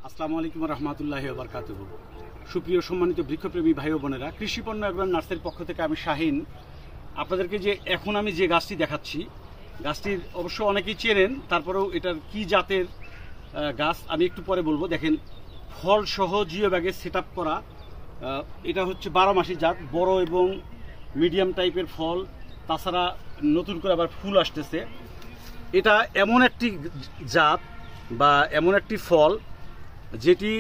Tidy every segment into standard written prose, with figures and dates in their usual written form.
আসসালামু আলাইকুম রহমতুল্লাহি ওয়া বারাকাতুহু। সুপ্রিয় সম্মানিত বৃক্ষপ্রেমী ভাই ও বোনেরা, কৃষিপণ্য একবার নার্সারির পক্ষ থেকে আমি শাহিন আপনাদেরকে যে এখন আমি যে গাছটি দেখাচ্ছি, গাছটির অবশ্য অনেকেই চেনেন, তারপরেও এটার কি জাতের গাছ আমি একটু পরে বলবো। দেখেন, ফল সহ জিও ব্যাগে সেট আপ করা, এটা হচ্ছে 12 মাসি জাত, বড় এবং মিডিয়াম টাইপের ফল, তাছাড়া নতুন করে আবার ফুল আসতেছে। এটা এমন একটি জাত বা এমন একটি ফল যেটি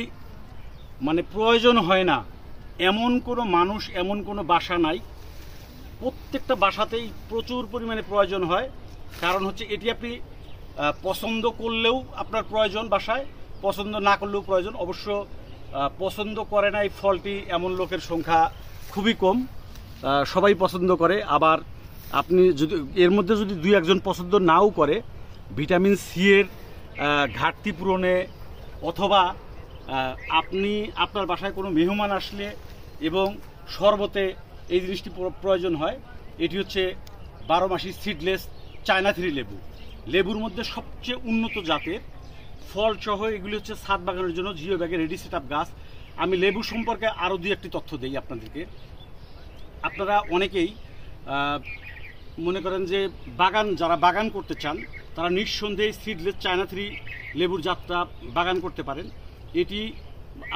মানে প্রয়োজন হয় না এমন কোনো মানুষ, এমন কোনো বাসা নাই। প্রত্যেকটা বাসাতেই প্রচুর পরিমাণে প্রয়োজন হয়। কারণ হচ্ছে এটি আপনি পছন্দ করলেও আপনার প্রয়োজন, বাসায় পছন্দ না করলেও প্রয়োজন। অবশ্য পছন্দ করে না এই ফলটি এমন লোকের সংখ্যা খুবই কম, সবাই পছন্দ করে। আবার আপনি যদি এর মধ্যে যদি দুই একজন পছন্দ নাও করে, ভিটামিন সি এর ঘাটতি পূরণে অথবা আপনি আপনার বাসায় কোনো মেহমান আসলে এবং শরবতে এই জিনিসটি প্রয়োজন হয়। এটি হচ্ছে 12 মাসি সিডলেস চায়না থ্রি লেবু। লেবুর মধ্যে সবচেয়ে উন্নত জাতের, ফল সহ এগুলি হচ্ছে ছাদ বাগানের জন্য জিও ব্যাগে রেডি সেট আপ গাছ। আমি লেবু সম্পর্কে আরও দুই একটি তথ্য দিই আপনাদেরকে। আপনারা অনেকেই মনে করেন যে যারা বাগান করতে চান তারা নিঃসন্দেহে সিডলেস চায়না থ্রি লেবুর জাতটা বাগান করতে পারেন। এটি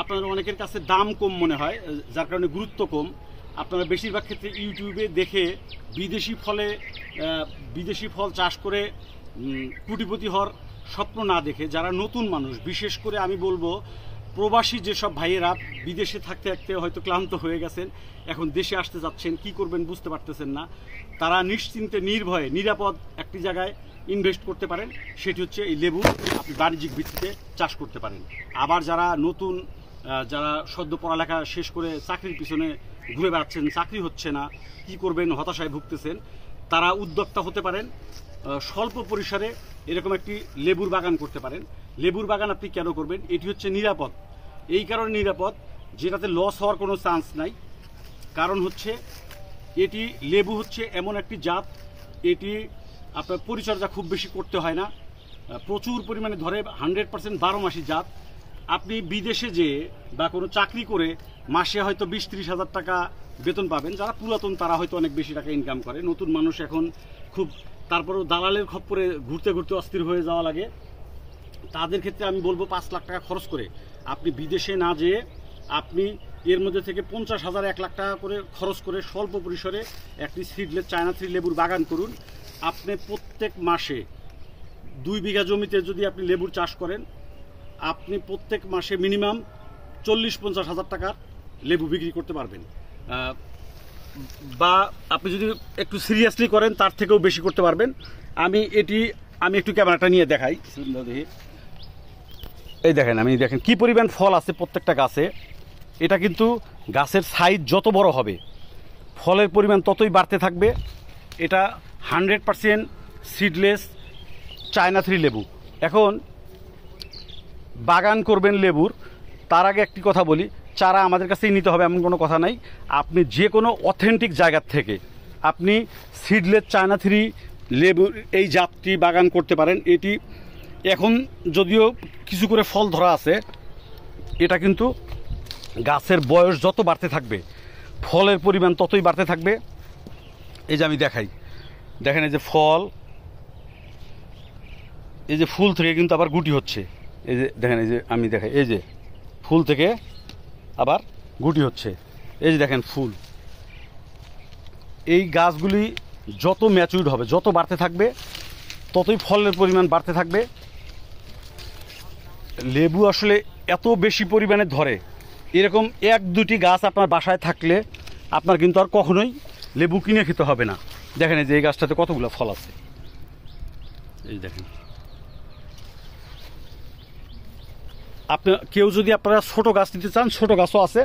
আপনাদের অনেকের কাছে দাম কম মনে হয়, যার কারণে গুরুত্ব কম। আপনারা বেশিরভাগ ক্ষেত্রে ইউটিউবে দেখে বিদেশি ফল চাষ করে কোটিপতি হওয়ার স্বপ্ন না দেখে, যারা নতুন মানুষ, বিশেষ করে আমি বলবো প্রবাসী যেসব ভাইয়েরা বিদেশে থাকতে থাকতে হয়তো ক্লান্ত হয়ে গেছেন, এখন দেশে আসতে যাচ্ছেন, কি করবেন বুঝতে পারতেছেন না, তারা নিশ্চিন্তে নির্ভয়ে নিরাপদ একটি জায়গায় ইনভেস্ট করতে পারেন। সেটি হচ্ছে এই লেবু, আপনি বাণিজ্যিক ভিত্তিতে চাষ করতে পারেন। আবার যারা নতুন, যারা সদ্য পড়ালেখা শেষ করে চাকরির পিছনে ঘুরে বেড়াচ্ছেন, চাকরি হচ্ছে না, কি করবেন, হতাশায় ভুগতেছেন, তারা উদ্যোক্তা হতে পারেন। স্বল্প পরিসরে এরকম একটি লেবুর বাগান করতে পারেন। লেবুর বাগান আপনি কেন করবেন? এটি হচ্ছে নিরাপদ। এই কারণে নিরাপদ, যেটাতে লস হওয়ার কোনো চান্স নাই। কারণ হচ্ছে এটি লেবু হচ্ছে এমন একটি জাত, এটি আপনার পরিচর্যা খুব বেশি করতে হয় না, প্রচুর পরিমাণে ধরে, 100% 12 মাসি জাত। আপনি বিদেশে যেয়ে বা কোনো চাকরি করে মাসে হয়তো 20-30 হাজার টাকা বেতন পাবেন। যারা পুরাতন তারা হয়তো অনেক বেশি টাকা ইনকাম করে, নতুন মানুষ এখন খুব, তারপরেও দালালের খপ্পরে ঘুরতে ঘুরতে অস্থির হয়ে যাওয়া লাগে। তাদের ক্ষেত্রে আমি বলবো 5 লাখ টাকা খরচ করে আপনি বিদেশে না যেয়ে আপনি এর মধ্যে থেকে 50,000 1 লাখ টাকা করে খরচ করে স্বল্প পরিসরে একটি সিডলেস চায়না থ্রি লেবুর বাগান করুন। আপনি প্রত্যেক মাসে 2 বিঘা জমিতে যদি আপনি লেবুর চাষ করেন, আপনি প্রত্যেক মাসে মিনিমাম 40-50 হাজার টাকার লেবু বিক্রি করতে পারবেন। বা আপনি যদি একটু সিরিয়াসলি করেন তার থেকেও বেশি করতে পারবেন। আমি একটু ক্যামেরাটা নিয়ে দেখাই, দেখি। এই দেখেন কি পরিমাণ ফল আছে প্রত্যেকটা গাছে। এটা কিন্তু গাছের সাইজ যত বড় হবে ফলের পরিমাণ ততই বাড়তে থাকবে। এটা 100% সিডলেস চায়না থ্রি লেবু। এখন বাগান করবেন লেবুর, তার আগে একটি কথা বলি, চারা আমাদের কাছেই নিতে হবে এমন কোনো কথা নাই। আপনি যে কোনো অথেন্টিক জায়গার থেকে আপনি সিডলেস চায়না থ্রি লেবুর এই জাতটি বাগান করতে পারেন। এটি এখন যদিও কিছু করে ফল ধরা আছে, এটা কিন্তু গাছের বয়স যত বাড়তে থাকবে ফলের পরিমাণ ততই বাড়তে থাকবে। এই যে আমি দেখাই, দেখেন এই যে ফল, এই যে ফুল থেকে কিন্তু আবার গুটি হচ্ছে। এই যে দেখেন, এই যে আমি দেখাই, এই যে ফুল থেকে আবার গুটি হচ্ছে। এই যে দেখেন ফুল। এই গাছগুলি যত ম্যাচিউরড হবে, যত বাড়তে থাকবে ততই ফলের পরিমাণ বাড়তে থাকবে। লেবু আসলে এত বেশি পরিমাণে ধরে, এরকম 1-2টি গাছ আপনার বাসায় থাকলে আপনার কিন্তু আর কখনোই লেবু কিনে খেতে হবে না। দেখেন এই যে এই গাছটাতে কতগুলো ফল আছে, এই দেখেন। কেউ যদি আপনারা ছোট গাছ নিতে চান, ছোট গাছও আছে।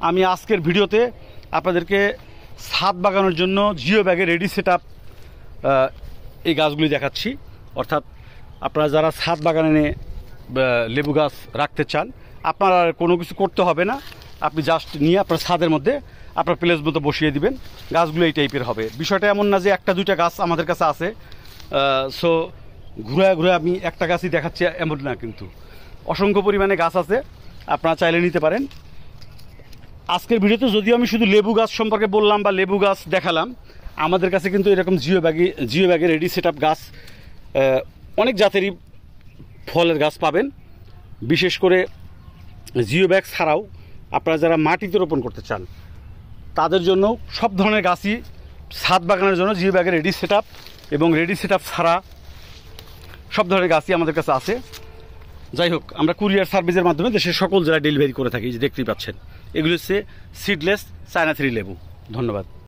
আমি আজকের ভিডিওতে আপনাদেরকে ছাদ বাগানোর জন্য জিও ব্যাগে রেডি সেট আপ এই গাছগুলি দেখাচ্ছি। অর্থাৎ আপনারা যারা ছাদ বাগানে লেবু গাছ রাখতে চান, আপনারা কোনো কিছু করতে হবে না, আপনি জাস্ট নিয়ে আপনার ছাদের মধ্যে আপনার প্লেস মতো বসিয়ে দিবেন। গাছগুলো এই টাইপের হবে। বিষয়টা এমন না যে 1-2টা গাছ আমাদের কাছে আছে, সো ঘুরে ঘুরে আমি একটা গাছই দেখাচ্ছি এমন না। কিন্তু অসংখ্য পরিমাণে গাছ আছে, আপনারা চাইলে নিতে পারেন। আজকের ভিডিওতে যদিও আমি শুধু লেবু গাছ সম্পর্কে বললাম বা লেবু গাছ দেখালাম, আমাদের কাছে কিন্তু এরকম জিও ব্যাগে রেডি সেট আপ গাছ অনেক জাতেরই ফলের গাছ পাবেন। বিশেষ করে জিও ব্যাগ ছাড়াও আপনারা যারা মাটিতে রোপণ করতে চান তাদের জন্য সব ধরনের গাছই ছাদ বাগানের জন্য জিও ব্যাগের রেডি সেট আপ এবং রেডি সেট আপ ছাড়া সব ধরনের গাছই আমাদের কাছে আছে। যাই হোক, আমরা কুরিয়ার সার্ভিসের মাধ্যমে দেশের সকল জেলায় ডেলিভারি করে থাকি, যে দেখতেই পাচ্ছেন। এগুলো হচ্ছে সিডলেস চায়না 3 লেবু। ধন্যবাদ।